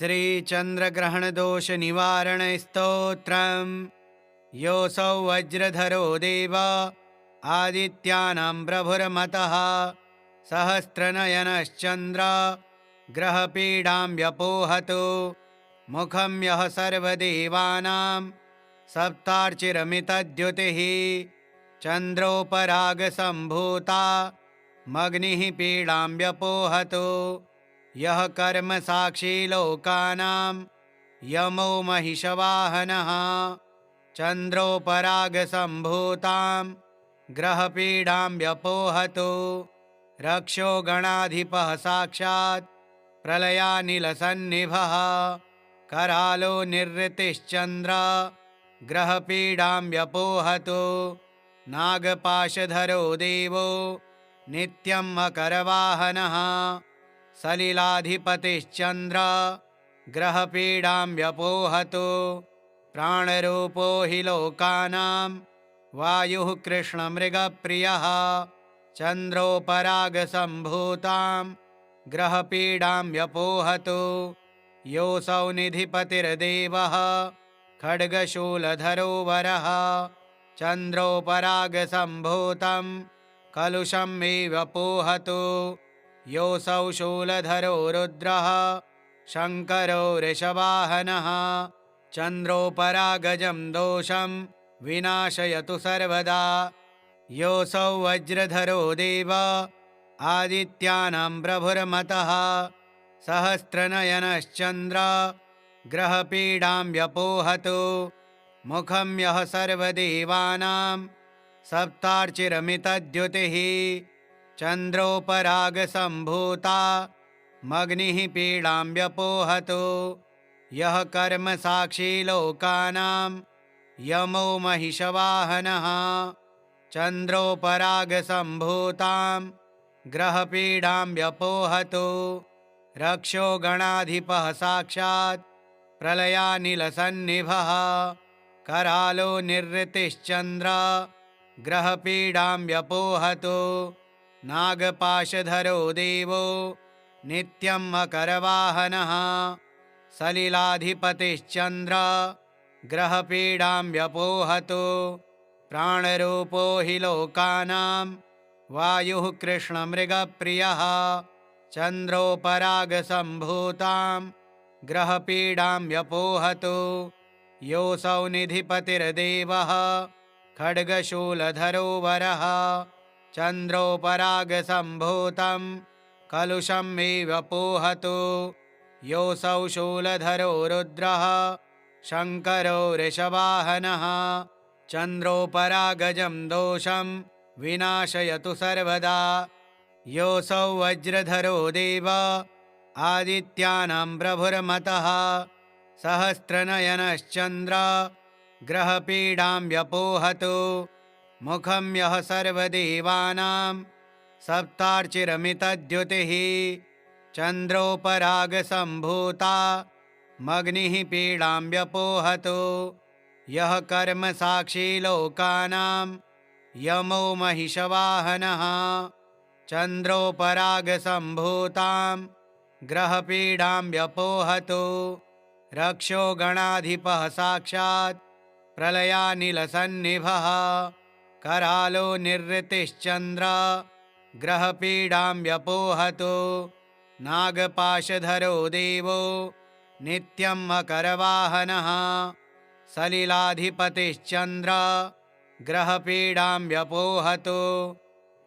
श्रीचन्द्रग्रहणदोषनिवारणस्तोत्रम्। योऽसौ वज्रधरो देव आदित्यानां प्रभुर्मतः। सहस्रनयनश्चन्द्र ग्रहपीडां व्यपोहतु। मुखं यः सर्वदेवानां सप्तार्चिरमितद्युतिः। चन्द्रोपरागसम्भूता मग्निः पीडां व्यपोहतु। यः कर्मसाक्षी लोकानां यमो महिषवाहनः। चन्द्रोपरागसम्भूतां ग्रहपीडां व्यपोहतु। रक्षो गणाधिपः साक्षात् प्रलयानिलसन्निभः। करालो निर्ऋतिश्चन्द्र ग्रहपीडां व्यपोहतु। नागपाशधरो देवो नित्यम् अकरवाहनः। सलिलाधिपतिश्चन्द्र ग्रहपीडां व्यपोहतु। प्राणरूपो हि लोकानां वायुः कृष्णमृगप्रियः। चन्द्रोपरागसम्भूतां ग्रहपीडां व्यपोहतु। योऽसौ निधिपतिर्देवः खड्गशूलधरो वरः। चन्द्रोपरागसम्भूतं कलुषं मे व्यपोहतु। योऽसौ शूलधरो रुद्रः शङ्करो वृषवाहनः। चन्द्रोपरागजं दोषं विनाशयतु सर्वदा। योऽसौ वज्रधरो देव आदित्यानां प्रभुर्मतः। सहस्रनयनश्चन्द्र ग्रहपीडां व्यपोहतु। मुखं यः सर्वदेवानां सप्तार्चिरमितद्युतिः। चन्द्रोपरागसम्भूता मग्निः पीडां व्यपोहतु। यः कर्मसाक्षी लोकानां यमो महिषवाहनः। चन्द्रोपरागसम्भूतां ग्रहपीडां व्यपोहतु। रक्षो गणाधिपः साक्षात् प्रलयानिलसन्निभः। करालो निर्ऋतिश्चन्द्र ग्रहपीडां व्यपोहतु। नागपाशधरो देवो नित्यम् अकरवाहनः। सलिलाधिपतिश्चन्द्र ग्रहपीडां व्यपोहतु। प्राणरूपो हि लोकानां वायुः कृष्णमृगप्रियः। चन्द्रोपरागसम्भूतां ग्रहपीडां व्यपोहतु। योऽसौ निधिपतिर्देवः खड्गशूलधरो वरः। चन्द्रोपरागसम्भूतं कलुषं मे व्यपोहतु। योऽसौ शूलधरो रुद्रः शङ्करो वृषवाहनः। चन्द्रोपरागजं दोषं विनाशयतु सर्वदा। योऽसौ वज्रधरो देव आदित्यानां प्रभुर्मतः। सहस्रनयनश्चन्द्र ग्रहपीडां व्यपोहतु। मुखं यः सर्वदेवानां सप्तार्चिरमितद्युतिः। चन्द्रोपरागसम्भूता मग्निः पीडां व्यपोहतु। यः कर्मसाक्षी लोकानां यमो महिषवाहनः। चन्द्रोपरागसम्भूतां ग्रहपीडां व्यपोहतु। रक्षो गणाधिपः साक्षात् प्रलयानिलसन्निभः। करालो निर्ऋतिश्चन्द्र ग्रहपीडां व्यपोहतु। नागपाशधरो देवो नित्यम् अकरवाहनः। सलिलाधिपतिश्चन्द्र ग्रहपीडां व्यपोहतु।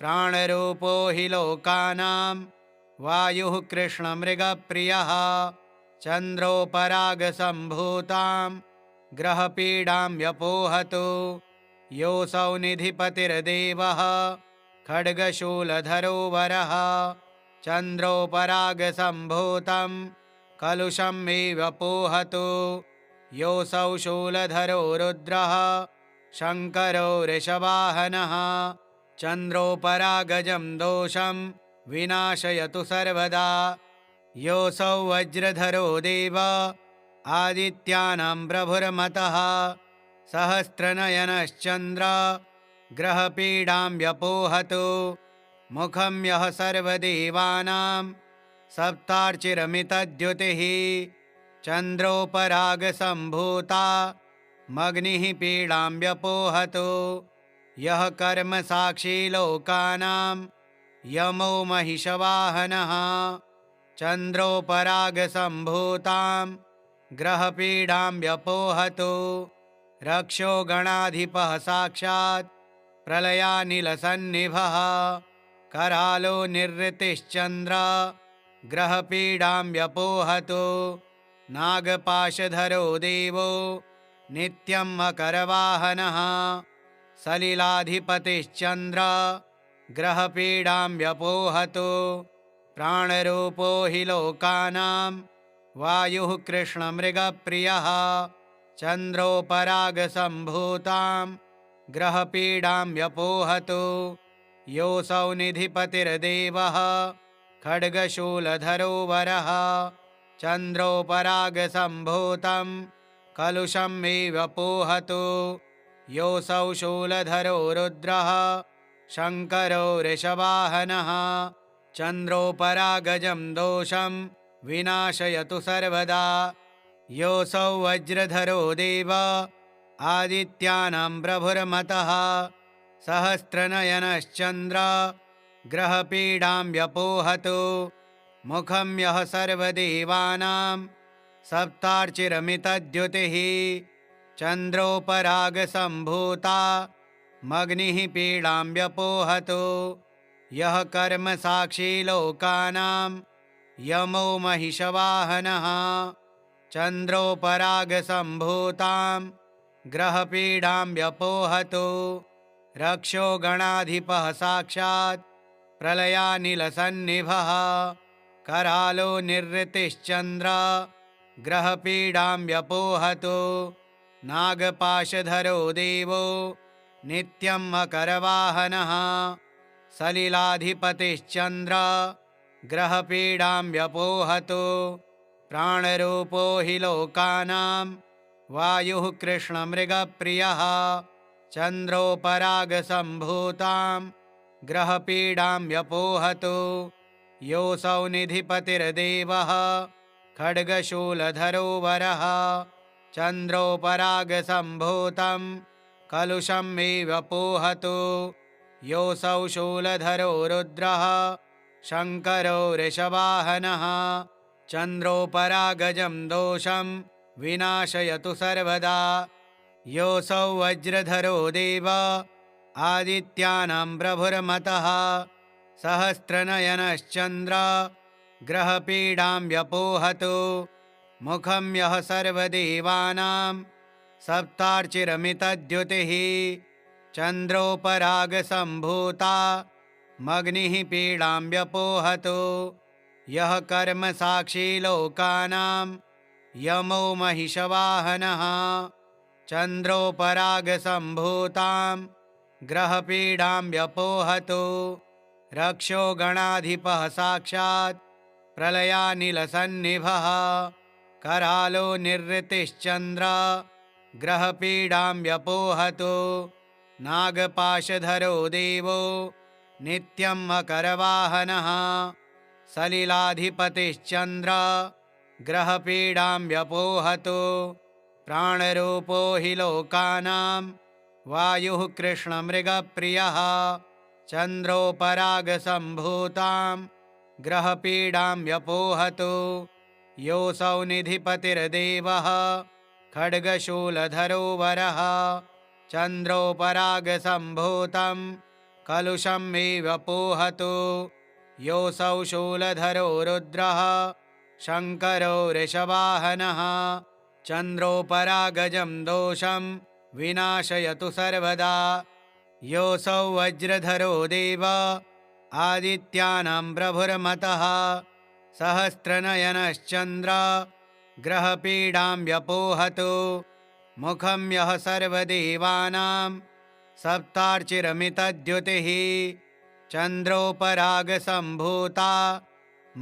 प्राणरूपो हि लोकानां वायुः कृष्णमृगप्रियः। चन्द्रोपरागसम्भूतां ग्रहपीडां व्यपोहतु। योऽसौ निधिपतिर्देवः खड्गशूलधरो वरः। चन्द्रोपरागसम्भूतं कलुषं मे व्यपोहतु। योऽसौ शूलधरो रुद्रः शङ्करो वृषवाहनः। चन्द्रोपरागजं दोषं विनाशयतु सर्वदा। योऽसौ वज्रधरो देव आदित्यानां प्रभुर्मतः। सहस्रनयनश्चन्द्र ग्रहपीडां व्यपोहतु। मुखं यः सर्वदेवानां सप्तार्चिरमितद्युतिः। चन्द्रोपरागसम्भूता मग्निः पीडां व्यपोहतु यः कर्मसाक्षी लोकानां यमो महिषवाहनः चन्द्रोपरागसम्भूतां ग्रहपीडां व्यपोहतु रक्षो गणाधिपः साक्षात् प्रलयानिलसन्निभः करालो निर्ऋतिश्चन्द्र ग्रहपीडां व्यपोहतु नागपाशधरो देवो नित्यम् अकरवाहनः सलिलाधिपतिश्चन्द्र ग्रहपीडां व्यपोहतु प्राणरूपो हि लोकानां वायुः कृष्णमृगप्रियः चन्द्रोपरागसम्भूतां ग्रहपीडां व्यपोहतु योऽसौ निधिपतिर्देवः खड्गशूलधरो वरः चन्द्रोपरागसम्भूतं कलुषं मे व्यपोहतु योऽसौ शूलधरो रुद्रः शङ्करो वृषवाहनः चन्द्रोपरागजं दोषं विनाशयतु सर्वदा योऽसौ वज्रधरो देव आदित्यानां प्रभुर्मतः सहस्रनयनश्चन्द्र ग्रहपीडां व्यपोहतु मुखं यः सर्वदेवानां सप्तार्चिरमितद्युतिः चन्द्रोपरागसम्भूता मग्निः पीडां व्यपोहतु यः कर्मसाक्षी लोकानां यमो महिषवाहनः चन्द्रोपरागसम्भूतां ग्रहपीडां व्यपोहतु रक्षो गणाधिपः साक्षात् प्रलयानिलसन्निभः करालो निर्ऋतिश्चन्द्र ग्रहपीडां व्यपोहतु नागपाशधरो देवो नित्यम् अकरवाहनः सलिलाधिपतिश्चन्द्र ग्रहपीडां व्यपोहतु प्राणरूपो हि लोकानां वायुः कृष्णमृगप्रियः चन्द्रोपरागसम्भूतां ग्रहपीडां व्यपोहतु योऽसौ निधिपतिर्देवः खड्गशूलधरो वरः चन्द्रोपरागसम्भूतं कलुषं मे व्यपोहतु योऽसौ शूलधरो रुद्रः शङ्करो वृषवाहनः चन्द्रोपरागजं दोषं विनाशयतु सर्वदा योऽसौ वज्रधरो देव आदित्यानां प्रभुर्मतः सहस्रनयनश्चन्द्र ग्रहपीडां व्यपोहतु मुखं यः सर्वदेवानां सप्तार्चिरमितद्युतिः चन्द्रोपरागसम्भूता मग्निः पीडां व्यपोहतु यः कर्मसाक्षी लोकानां यमो महिषवाहनः चन्द्रोपरागसम्भूतां ग्रहपीडां व्यपोहतु रक्षो गणाधिपः साक्षात् प्रलयानिलसन्निभः करालो निर्ऋतिश्चन्द्र ग्रहपीडां व्यपोहतु नागपाशधरो देवो नित्यम् अकरवाहनः सलिलाधिपतिश्चन्द्र ग्रहपीडां व्यपोहतु प्राणरूपो हि लोकानां वायुः कृष्णमृगप्रियः चन्द्रोपरागसम्भूतां ग्रहपीडां व्यपोहतु योऽसौ निधिपतिर्देवः खड्गशूलधरो वरः चन्द्रोपरागसम्भूतं कलुषं मे व्यपोहतु योऽसौ शूलधरो रुद्रः शङ्करो वृषवाहनः चन्द्रोपरागजं दोषं विनाशयतु सर्वदा योऽसौ वज्रधरो देव आदित्यानां प्रभुर्मतः सहस्रनयनश्चन्द्र ग्रहपीडां व्यपोहतु मुखं यः सर्वदेवानां सप्तार्चिरमितद्युतिः चन्द्रोपरागसम्भूता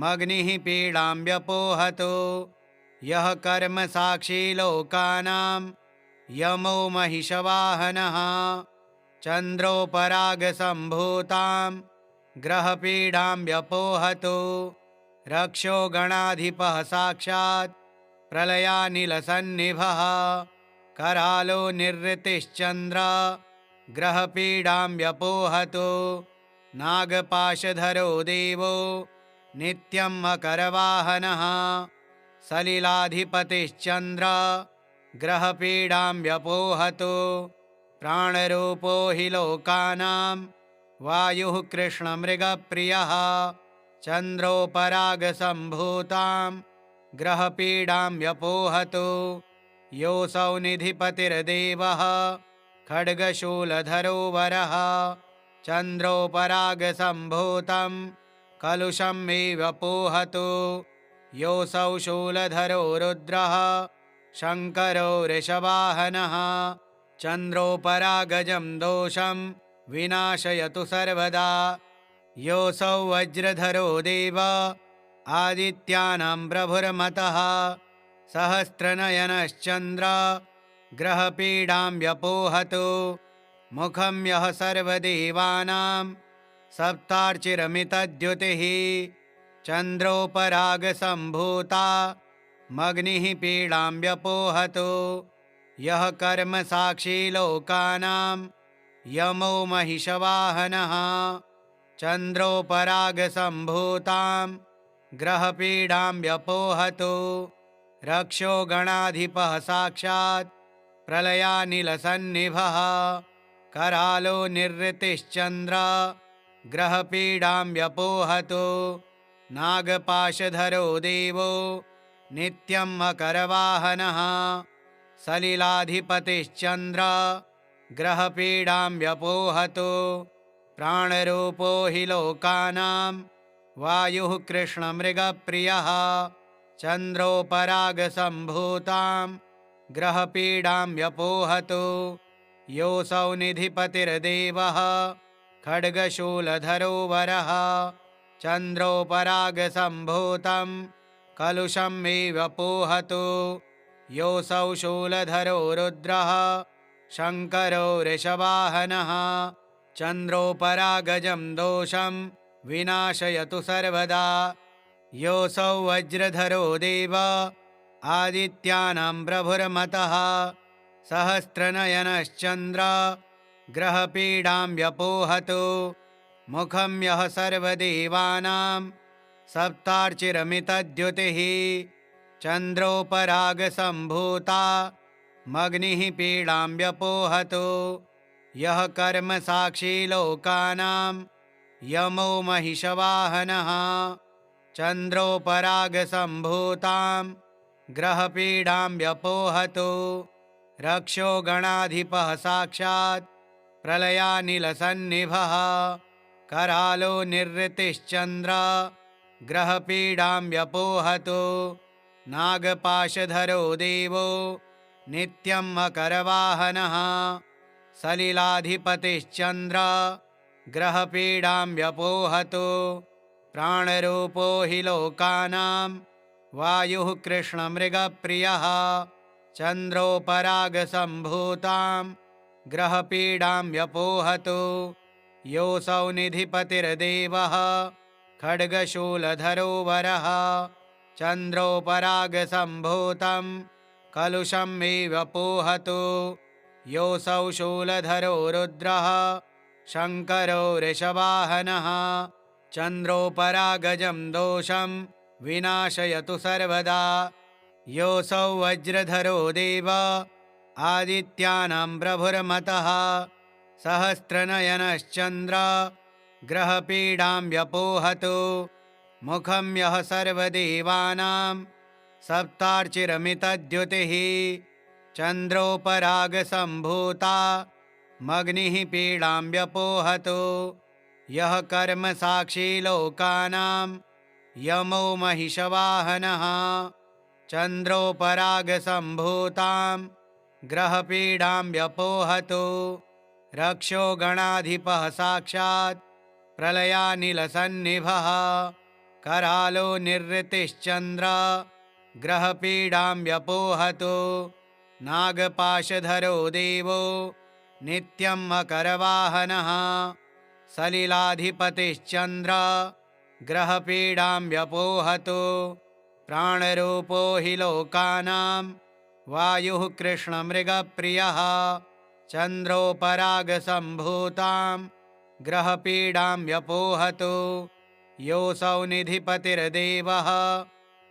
मग्निः पीडां व्यपोहतु यः कर्मसाक्षी लोकानां यमो महिषवाहनः चन्द्रोपरागसम्भूतां ग्रहपीडां व्यपोहतु रक्षो गणाधिपः साक्षात् प्रलयानिलसन्निभः करालो निर्वृतिश्चन्द्र ग्रहपीडां व्यपोहतो नागपाशधरो देवो नित्यं मकरवाहनः सलिलाधिपतिश्चन्द्र ग्रहपीडां व्यपोहतो प्राणरूपो हि लोकानां वायुः कृष्णमृगप्रियः चन्द्रोपरागसम्भूतां ग्रहपीडां व्यपोहतो योऽसौ निधिपतिर्देवः खड्गशूलधरो वरः चन्द्रोपरागसम्भूतं कलुषं मे व्यपोहतो योऽसौ शूलधरो रुद्रः शङ्करो वृषवाहनः चन्द्रोपरागजं दोषं विनाशयतु सर्वदा योऽसौ वज्रधरो देव आदित्यानां प्रभुर्मतः सहस्रनयनश्चन्द्र ग्रहपीडां व्यपोहतो मुखं यः सर्वदेवानां सप्तार्चिरमितद्युतिः चन्द्रोपरागसम्भूता मग्निः पीडां व्यपोहतो यः कर्मसाक्षी लोकानां यमो महिषवाहनः चन्द्रोपरागसम्भूतां ग्रहपीडां व्यपोहतो रक्षो गणाधिपः साक्षात् प्रलयानिलसन्निभः करालो निर्वृतिश्चन्द्र ग्रहपीडां व्यपोहतो नागपाशधरो देवो नित्यं मकरवाहनः सलिलाधिपतिश्चन्द्र ग्रहपीडां व्यपोहतो प्राणरूपो हि लोकानां वायुः कृष्णमृगप्रियः चन्द्रोपरागसम्भूतां ग्रहपीडां व्यपोहतो योऽसौ निधिपतिर्देवः खड्गशूलधरो वरः चन्द्रोपरागसम्भूतं कलुषं मे व्यपोहतो योऽसौ शूलधरो रुद्रः शङ्करो वृषवाहनः चन्द्रोपरागजं दोषं विनाशयतु सर्वदा योऽसौ वज्रधरो देव आदित्यानां प्रभुर्मतः सहस्रनयनश्चन्द्र ग्रहपीडां व्यपोहतो मुखं यः सर्वदेवानां सप्तार्चिरमितद्युतिः चन्द्रोपरागसम्भूता मग्निः पीडां व्यपोहतो यः कर्मसाक्षी लोकानां यमो महिषवाहनः चन्द्रोपरागसम्भूतां ग्रहपीडां व्यपोहतो रक्षो गणाधिपः साक्षात् प्रलयानिलसन्निभः करालो निर्वृतिश्चन्द्र ग्रहपीडां व्यपोहतो नागपाशधरो देवो नित्यं मकरवाहनः सलिलाधिपतिश्चन्द्र ग्रहपीडां व्यपोहतो प्राणरूपो हि लोकानां वायुः कृष्णमृगप्रियः चन्द्रोपरागसम्भूतां ग्रहपीडां व्यपोहतो योऽसौ निधिपतिर्देवः खड्गशूलधरो वरः चन्द्रोपरागसम्भूतं कलुषं मे व्यपोहतो योऽसौ शूलधरो रुद्रः शङ्करो वृषवाहनः चन्द्रोपरागजं दोषं विनाशयतु सर्वदा योऽसौ वज्रधरो देव आदित्यानां प्रभुर्मतः सहस्रनयनश्चन्द्र ग्रहपीडां व्यपोहतो मुखं यः सर्वदेवानां सप्तार्चिरमितद्युतिः चन्द्रोपरागसम्भूता मग्निः पीडां व्यपोहतो यः कर्मसाक्षी लोकानां यमो महिषवाहनः चन्द्रोपरागसम्भूतां ग्रहपीडां व्यपोहतो रक्षो गणाधिपः साक्षात् प्रलयानिलसन्निभः करालो निर्वृतिश्चन्द्र ग्रहपीडां व्यपोहतो नागपाशधरो देवो नित्यं मकरवाहनः सलिलाधिपतिश्चन्द्र ग्रहपीडां व्यपोहतो प्राणरूपो हि लोकानां वायुः कृष्णमृगप्रियः चन्द्रोपरागसम्भूतां ग्रहपीडां व्यपोहतु योऽसौ निधिपतिर्देवः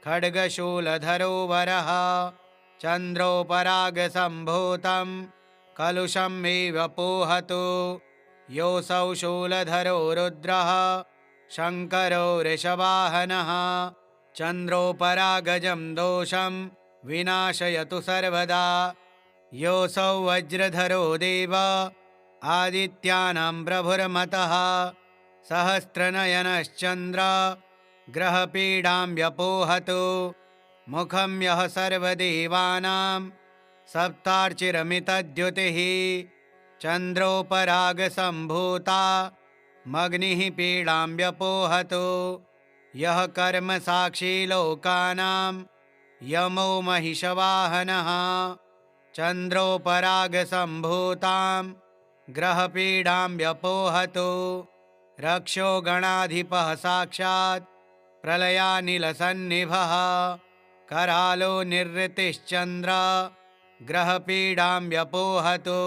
खड्गशूलधरो वरः चन्द्रोपरागसम्भूतं कलुषं मे व्यपोहतु योऽसौ शूलधरो रुद्रः शङ्करो वृषवाहनः चन्द्रोपरागजं दोषं विनाशयतु सर्वदा योऽसौ वज्रधरो देव आदित्यानां प्रभुर्मतः सहस्रनयनश्चन्द्र ग्रहपीडां व्यपोहतु मुखं यः सर्वदेवानां सप्तार्चिरमितद्युतिः चन्द्रोपरागसम्भूता मग्निः पीडां व्यपोहतु यः कर्मसाक्षी लोकानां यमो महिषवाहनः चन्द्रोपरागसम्भूतां ग्रहपीडां व्यपोहतु रक्षो गणाधिपः साक्षात् प्रलयानिलसन्निभः करालो निर्ऋतिश्चन्द्र ग्रहपीडां व्यपोहतु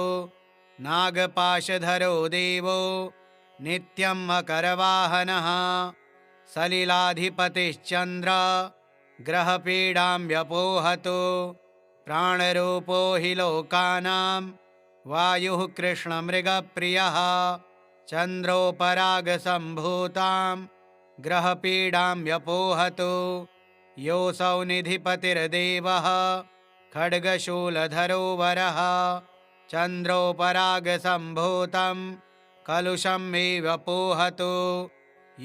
नागपाशधरो देवो नित्यं मकरवाहनः सलिलाधिपतिश्चन्द्र ग्रहपीडां व्यपोहतु प्राणरूपो हि लोकानां वायुः कृष्णमृगप्रियः चन्द्रोपरागसम्भूतां ग्रहपीडां व्यपोहतु योऽसौ निधिपतिर्देवः खड्गशूलधरो वरः चन्द्रोपरागसम्भूतं कलुषं मे व्यपोहतु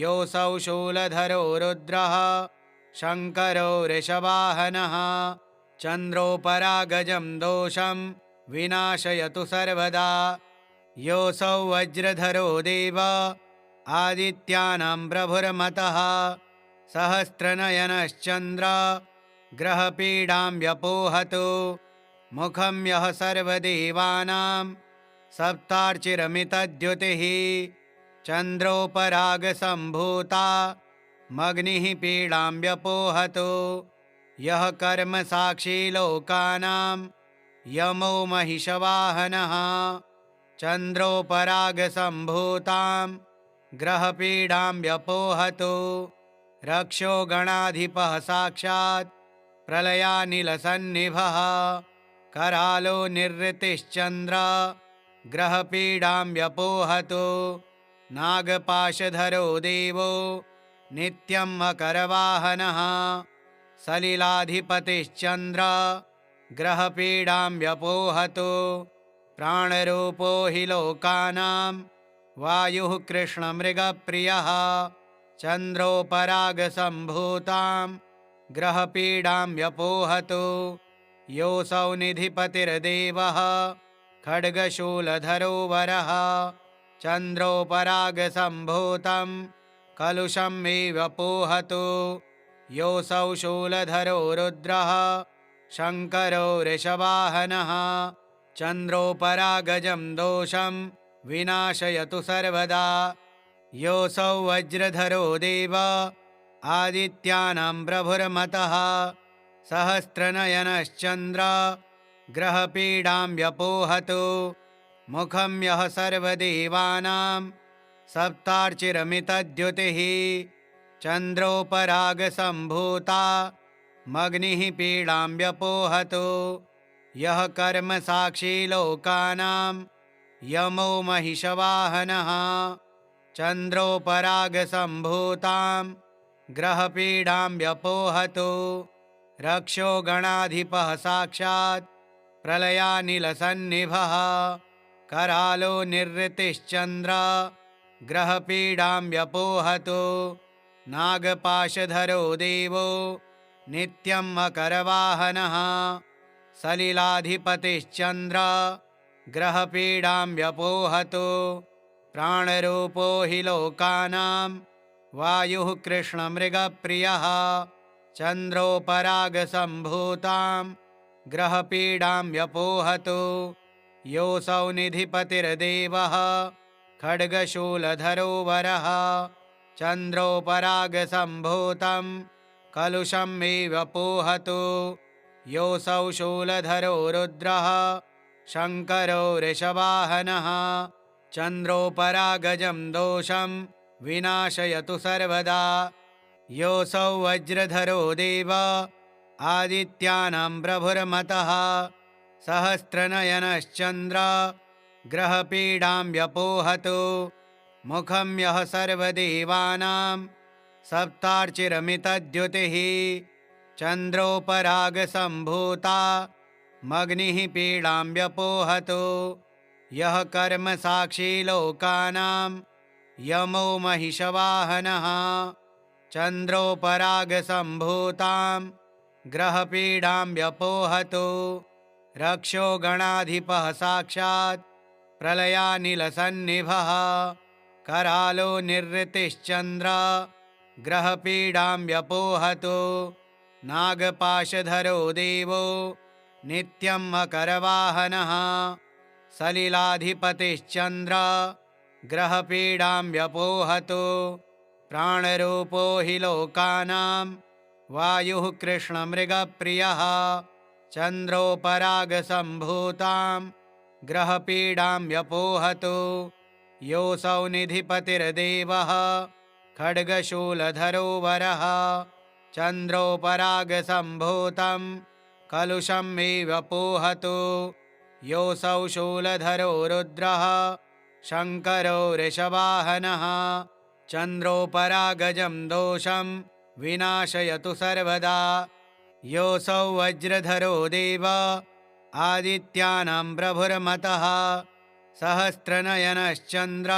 योऽसौ शूलधरो रुद्रः शङ्करो वृषवाहनः चन्द्रोपरागजं दोषं विनाशयतु सर्वदा योऽसौ वज्रधरो देव आदित्यानां प्रभुर्मतः सहस्रनयनश्चन्द्र ग्रहपीडां व्यपोहतु मुखं यः सर्वदेवानां सप्तार्चिरमितद्युतिः चन्द्रोपरागसम्भूता मग्निः पीडां व्यपोहतु यः कर्मसाक्षी लोकानां यमो महिषवाहनः चन्द्रोपरागसम्भूतां ग्रहपीडां व्यपोहतु रक्षो गणाधिपः साक्षात् प्रलयानिलसन्निभः करालो निर्ऋतिश्चन्द्र ग्रहपीडां व्यपोहतु नागपाशधरो देवो नित्यं मकरवाहनः सलिलाधिपतिश्चन्द्र ग्रहपीडां व्यपोहतु प्राणरूपो हि लोकानां वायुः कृष्णमृगप्रियः चन्द्रोपरागसम्भूतां ग्रहपीडां व्यपोहतु योऽसौ निधिपतिर्देवः खड्गशूलधरो वरः चन्द्रोपरागसम्भूतं कलुषं मे व्यपोहतु योऽसौ शूलधरो रुद्रः शङ्करो वृषवाहनः चन्द्रोपरागजं दोषं विनाशयतु सर्वदा योऽसौ वज्रधरो देव आदित्यानां प्रभुर्मतः सहस्रनयनश्चन्द्र ग्रहपीडां व्यपोहतु मुखं यः सर्वदेवानां सप्तार्चिरमितद्युतिः चन्द्रोपरागसम्भूता मग्निः पीडां व्यपोहतु यः कर्मसाक्षी लोकानां यमो महिषवाहनः चन्द्रोपरागसम्भूतां ग्रहपीडां व्यपोहतु रक्षो गणाधिपः साक्षात् प्रलयानिलसन्निभः करालो निर्ऋतिश्चन्द्र ग्रहपीडां व्यपोहतु नागपाशधरो देवो नित्यं मकरवाहनः सलिलाधिपतिश्चन्द्र ग्रहपीडां व्यपोहतु प्राणरूपो हि लोकानां वायुः कृष्णमृगप्रियः चन्द्रोपरागसम्भूतां ग्रहपीडां व्यपोहतु योऽसौ निधिपतिर्देवः खड्गशूलधरो वरः चन्द्रोपरागसम्भूतं कलुषं मे व्यपोहतु। योऽसौ शूलधरो रुद्रः शङ्करो वृषवाहनः चन्द्रोपरागजं दोषं विनाशयतु सर्वदा। योऽसौ वज्रधरो देव आदित्यानां प्रभुर्मतः सहस्रनयनश्चन्द्र ग्रहपीडां व्यपोहतु। मुखं यः सर्वदेवानां सप्तार्चिरमितद्युतिः चन्द्रोपरागसम्भूता मग्निः पीडां व्यपोहतु। यः कर्मसाक्षी लोकानां यमो महिषवाहनः चन्द्रोपरागसम्भूतां ग्रहपीडां व्यपोहतु। रक्षो गणाधिपः साक्षात् प्रलयानिलसन्निभः करालो निर्ऋतिश्चन्द्र ग्रहपीडां व्यपोहतु। नागपाशधरो देवो नित्यं मकरवाहनः सलिलाधिपतिश्चन्द्र ग्रहपीडां व्यपोहतु। प्राणरूपो हि लोकानां वायुः कृष्णमृगप्रियः चन्द्रोपरागसम्भूतां ग्रहपीडां व्यपोहतु। योऽसौ निधिपतिर्देवः खड्गशूलधरो वरः चन्द्रोपरागसम्भूतं कलुषं मे व्यपोहतु। योऽसौ शूलधरो रुद्रः शङ्करो वृषवाहनः चन्द्रोपरागजं दोषं विनाशयतु सर्वदा। योऽसौ वज्रधरो देव आदित्यानां प्रभुर्मतः सहस्रनयनश्चन्द्र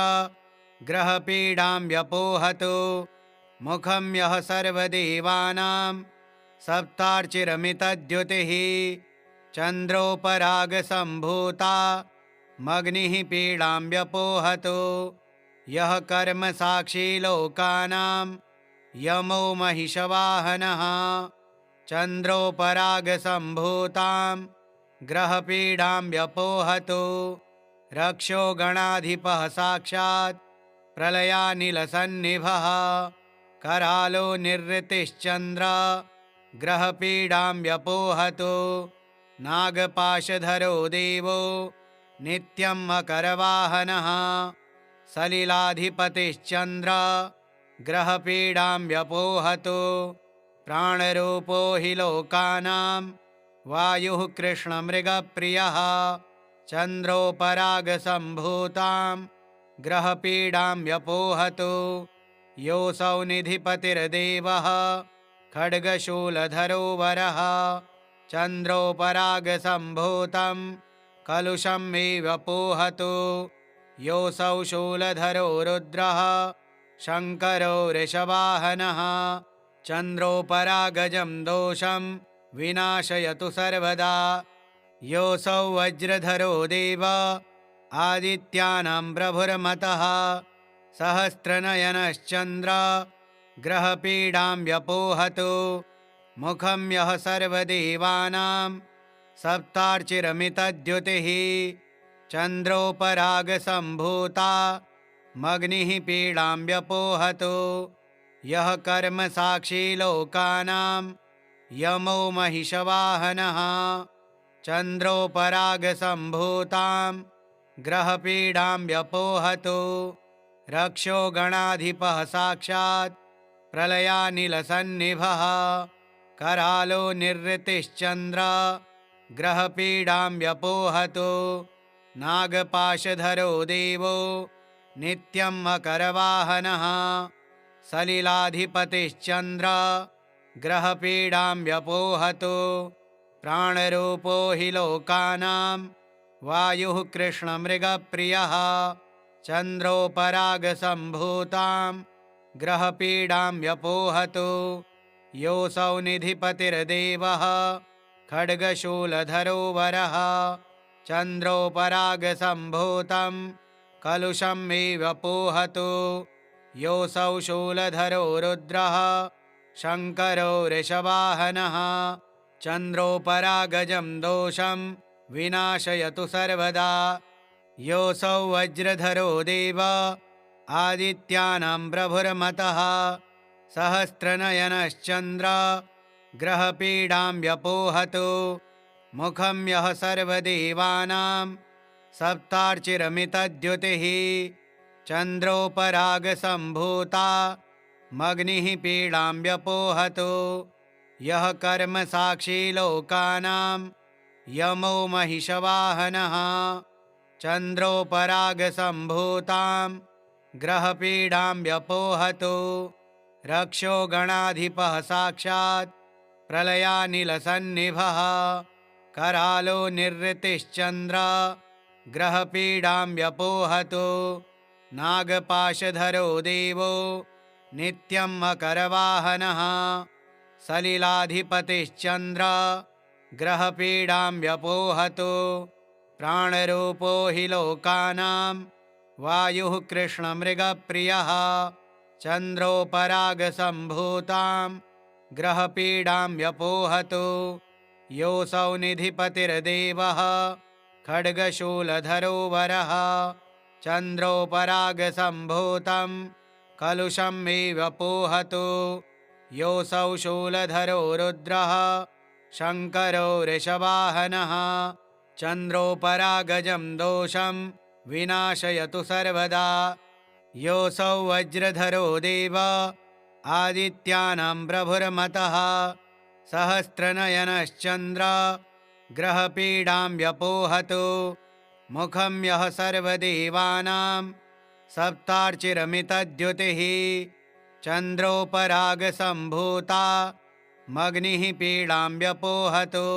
ग्रहपीडां व्यपोहतु। मुखं यः सर्वदेवानां सप्तार्चिरमितद्युतिः चन्द्रोपरागसम्भूता मग्निः पीडां व्यपोहतु। यः कर्मसाक्षी लोकानां यमो महिषवाहनः चन्द्रोपरागसम्भूतां ग्रहपीडां व्यपोहतु। रक्षो गणाधिपः साक्षात् प्रलयानिलसन्निभः करालो निर्ऋतिश्चन्द्र ग्रहपीडां व्यपोहतु। नागपाशधरो देवो नित्यं मकरवाहनः सलिलाधिपतिश्चन्द्र ग्रहपीडां व्यपोहतु। प्राणरूपो हि लोकानां वायुः कृष्णमृगप्रियः चन्द्रोपरागसम्भूतां ग्रहपीडां व्यपोहतु। योऽसौ निधिपतिर्देवः खड्गशूलधरो वरः चन्द्रोपरागसम्भूतं कलुषं मे व्यपोहतु। योऽसौ शूलधरो रुद्रः शङ्करो वृषवाहनः चन्द्रोपरागजं दोषं विनाशयतु सर्वदा। योऽसौ वज्रधरो देव आदित्यानां प्रभुर्मतः सहस्रनयनश्चन्द्र ग्रहपीडां व्यपोहतु। मुखं यः सर्वदेवानां सप्तार्चिरमितद्युतिः चन्द्रोपरागसम्भूता मग्निः पीडां व्यपोहतु। यः कर्मसाक्षी लोकानां यमो महिषवाहनः चन्द्रोपरागसम्भूतां ग्रहपीडां व्यपोहतु। रक्षो गणाधिपः साक्षात् प्रलयानिलसन्निभः करालो निर्ऋतिश्चन्द्र ग्रहपीडां व्यपोहतु। नागपाशधरो देवो नित्यं मकरवाहनः सलिलाधिपतिश्चन्द्र ग्रहपीडां व्यपोहतु। प्राणरूपो हि लोकानां वायुः कृष्णमृगप्रियः चन्द्रोपरागसम्भूतां ग्रहपीडां व्यपोहतु। योऽसौ निधिपतिर्देवः खड्गशूलधरो वरः चन्द्रोपरागसम्भूतं कलुषं मे व्यपोहतु। योऽसौ शूलधरो रुद्रः शङ्करो वृषवाहनः चन्द्रोपरागजं दोषं विनाशयतु सर्वदा। योऽसौ वज्रधरो देव आदित्यानां प्रभुर्मतः सहस्रनयनश्चन्द्र ग्रहपीडां व्यपोहतु मुखं यः सर्वदेवानां सप्तार्चिरमितद्युतिः चन्द्रोपरागसम्भूता मग्निः पीडां व्यपोहतु यः कर्मसाक्षी लोकानां यमो महिषवाहनः चन्द्रोपरागसम्भूतां ग्रहपीडां व्यपोहतु रक्षो गणाधिपः साक्षात् प्रलयानिलसन्निभः करालो निर्ऋतिश्चन्द्र ग्रहपीडां व्यपोहतु नागपाशधरो देवो नित्यं मकरवाहनः सलिलाधिपतिश्चन्द्र ग्रहपीडां व्यपोहतु प्राणरूपो हि लोकानां वायुः कृष्णमृगप्रियः चन्द्रोपरागसम्भूतां ग्रहपीडां व्यपोहतु योऽसौ निधिपतिर्देवः खड्गशूलधरो वरः चन्द्रोपरागसम्भूतं कलुषं मे व्यपोहतु योऽसौ शूलधरो रुद्रः शङ्करो वृषवाहनः चन्द्रोपरागजं दोषं विनाशयतु सर्वदा योऽसौ वज्रधरो देव आदित्यानां प्रभुर्मतः सहस्रनयनश्चन्द्र ग्रहपीडां व्यपोहतु मुखं यः सर्वदेवानां सप्तार्चिरमितद्युतिः चन्द्रोपरागसम्भूता मग्निः पीडां व्यपोहतु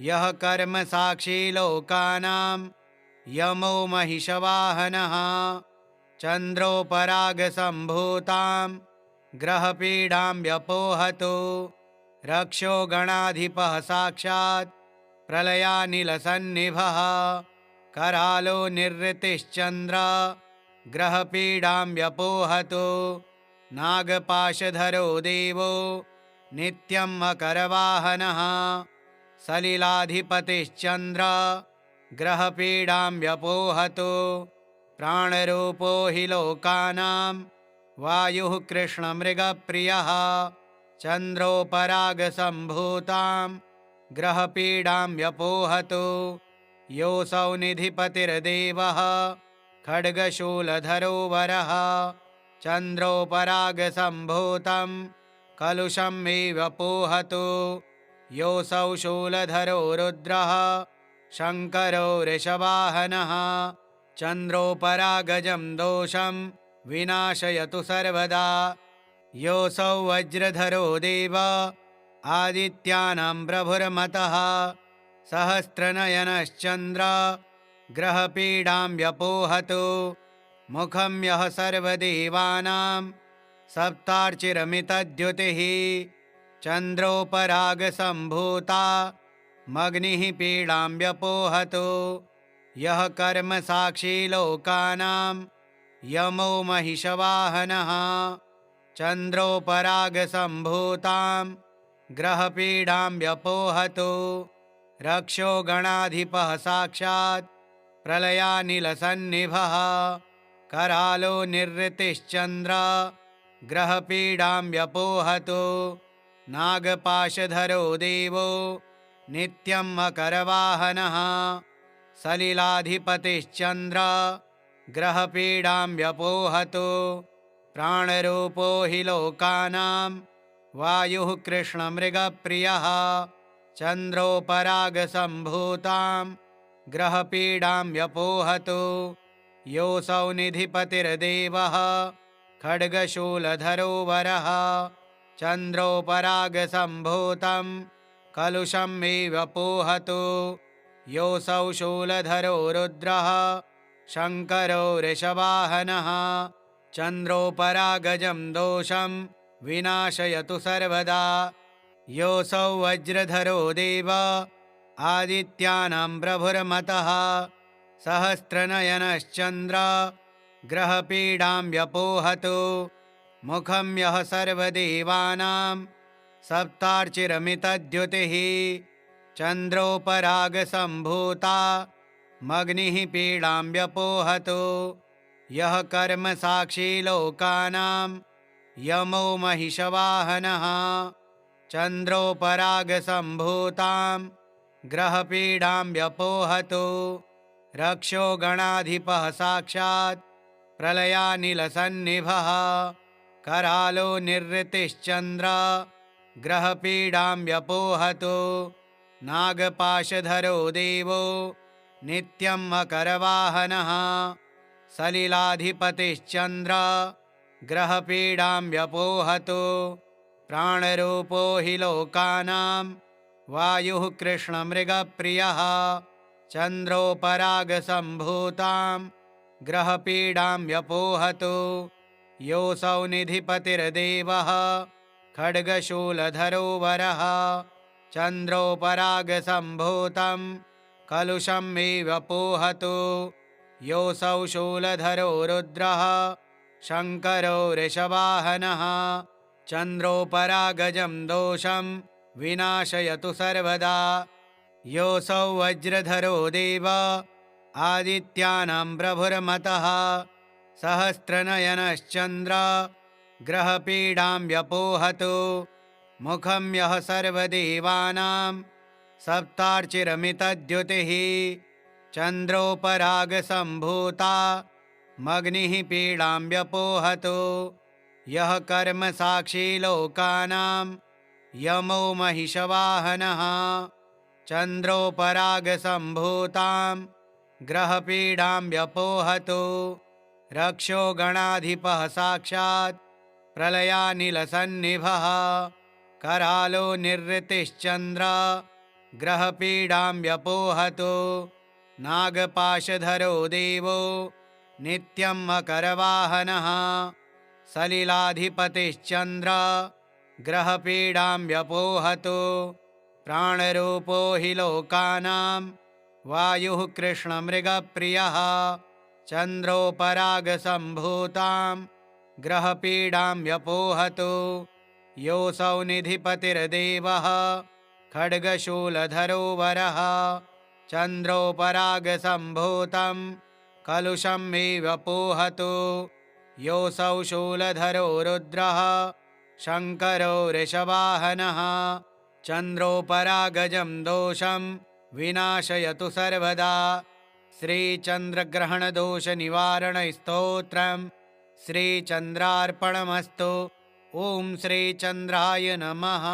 यः कर्मसाक्षी लोकानां यमो महिषवाहनः चन्द्रोपरागसम्भूतां ग्रहपीडां व्यपोहतु रक्षो गणाधिपः साक्षात् प्रलयानिलसन्निभः करालो निर्ऋतिश्चन्द्र ग्रहपीडां व्यपोहतु नागपाशधरो देवो नित्यं मकरवाहनः सलिलाधिपतिश्चन्द्र ग्रहपीडां व्यपोहतु प्राणरूपो हि लोकानां वायुः कृष्णमृगप्रियः चन्द्रोपरागसम्भूतां ग्रहपीडां व्यपोहतु योऽसौ निधिपतिर्देवः खड्गशूलधरो वरः चन्द्रोपरागसम्भूतं कलुषं मे व्यपोहतु योऽसौ शूलधरो रुद्रः शङ्करो वृषवाहनः चन्द्रोपरागजं दोषं विनाशयतु सर्वदा योऽसौ वज्रधरो देव आदित्यानां प्रभुर्मतः सहस्रनयनश्चन्द्र ग्रहपीडां व्यपोहतु मुखं यः सर्वदेवानां सप्तार्चिरमितद्युतिः चन्द्रोपरागसम्भूता मग्निः पीडां व्यपोहतु यः कर्मसाक्षी लोकानां यमो महिषवाहनः चन्द्रोपरागसम्भूतां ग्रहपीडां व्यपोहतु रक्षो गणाधिपः साक्षात् प्रलयानिलसन्निभः करालो निर्ऋतिश्चन्द्र ग्रहपीडां व्यपोहतु नागपाशधरो देवो नित्यं मकरवाहनः सलिलाधिपतिश्चन्द्र ग्रहपीडां व्यपोहतु प्राणरूपो हि लोकानां वायुः कृष्णमृगप्रियः चन्द्रोपरागसम्भूतां ग्रहपीडां व्यपोहतु योऽसौ निधिपतिर्देवः खड्गशूलधरो वरः चन्द्रोपरागसम्भूतं कलुषं मे व्यपोहतु योऽसौ शूलधरो रुद्रः शङ्करो वृषवाहनः चन्द्रोपरागजं दोषं विनाशयतु सर्वदा योऽसौ वज्रधरो देव आदित्यानां प्रभुर्मतः सहस्रनयनश्चन्द्र ग्रहपीडां व्यपोहतु मुखं यः सर्वदेवानां सप्तार्चिरमितद्युतिः चन्द्रोपरागसम्भूता मग्निः पीडां व्यपोहतु यः कर्मसाक्षी लोकानां यमो महिषवाहनः चन्द्रोपरागसम्भूतां ग्रहपीडां व्यपोहतु रक्षो गणाधिपः साक्षात् प्रलयानिलसन्निभः करालो निर्ऋतिश्चन्द्र ग्रहपीडां व्यपोहतु नागपाशधरो देवो नित्यं मकरवाहनः सलिलाधिपतिश्चन्द्र ग्रहपीडां व्यपोहतु प्राणरूपो हि लोकानां वायुः कृष्णमृगप्रियः चन्द्रोपरागसम्भूतां ग्रहपीडां व्यपोहतु योऽसौ निधिपतिर्देवः खड्गशूलधरो वरः चन्द्रोपरागसम्भूतं कलुषं मे व्यपोहतु योऽसौ शूलधरो रुद्रः शङ्करो वृषवाहनः चन्द्रोपरागजं दोषं विनाशयतु सर्वदा योऽसौ वज्रधरो देव आदित्यानां प्रभुर्मतः सहस्रनयनश्चन्द्र ग्रहपीडां व्यपोहतु मुखं यः सर्वदेवानां सप्तार्चिरमितद्युतिः चन्द्रोपरागसम्भूता मग्निः पीडां व्यपोहतु यः कर्मसाक्षी लोकानां यमो महिषवाहनः चन्द्रोपरागसम्भूतां ग्रहपीडां व्यपोहतु रक्षो गणाधिपः साक्षात् प्रलयानिलसन्निभः करालो निर्ऋतिश्चन्द्र ग्रहपीडां व्यपोहतु नागपाशधरो देवो नित्यं मकरवाहनः सलिलाधिपतिश्चन्द्र ग्रहपीडां व्यपोहतु प्राणरूपो हि लोकानां वायुः कृष्णमृगप्रियः चन्द्रोपरागसम्भूतां ग्रहपीडां व्यपोहतु योऽसौ निधिपतिर्देवः खड्गशूलधरो वरः चन्द्रोपरागसम्भूतं कलुषं मे व्यपोहतु योऽसौ शूलधरो रुद्रः शङ्करो वृषवाहनः चन्द्रोपरागजं दोषं विनाशयतु सर्वदा श्रीचन्द्रग्रहणदोषनिवारणस्तोत्रम् श्रीचन्द्रार्पणमस्तु। ॐ श्रीचन्द्राय नमः।